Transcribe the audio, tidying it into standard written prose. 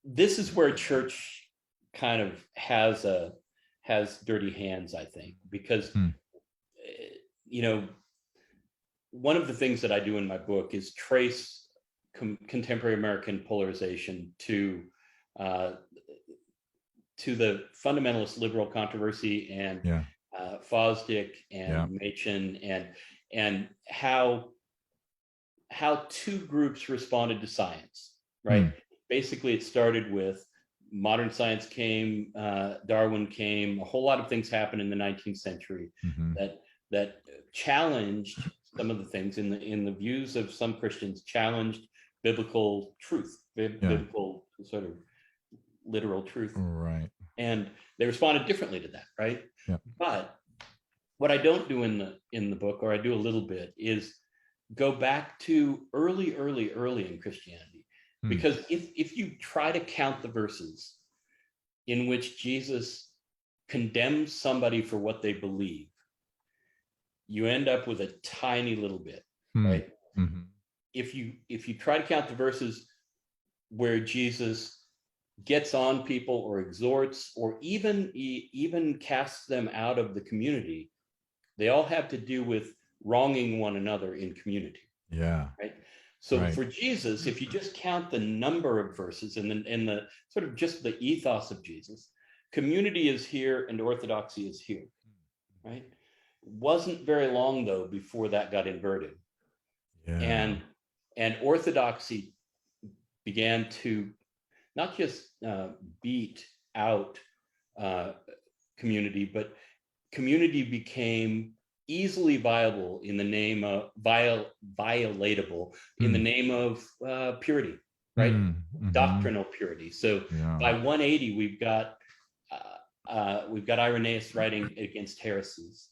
this is where church kind of has dirty hands, I think, because Hmm. you know, one of the things that I do in my book is trace contemporary American polarization uh, to the fundamentalist liberal controversy and Yeah. Fosdick Yeah. and Machen and how two groups responded to science, right? Hmm. Basically, it started with modern science came, Darwin came, a whole lot of things happened in the 19th century Hmm. that challenged some of the things in the views of some Christians, challenged biblical truth, Yeah. biblical sort of literal truth, Right. and they responded differently to that, right? Yeah. But what I don't do in the book, or I do a little bit, is go back to early in Christianity. Hmm. Because if you try to count the verses in which Jesus condemns somebody for what they believe, you end up with a tiny little bit, Hmm. right? Hmm. If you try to count the verses where Jesus gets on people or exhorts or even casts them out of the community, they all have to do with wronging one another in community, Yeah. right? So Right. for Jesus, if you just count the number of verses and the sort of just the ethos of Jesus, community is here and orthodoxy is here, right? Wasn't very long though before that got inverted, Yeah. and orthodoxy began to not just beat out uh, community, but community became easily viable in the name of violatable in the Hmm. name of purity, right? Hmm. Hmm. Doctrinal purity. So Yeah. by 180, we've got Irenaeus writing against heresies.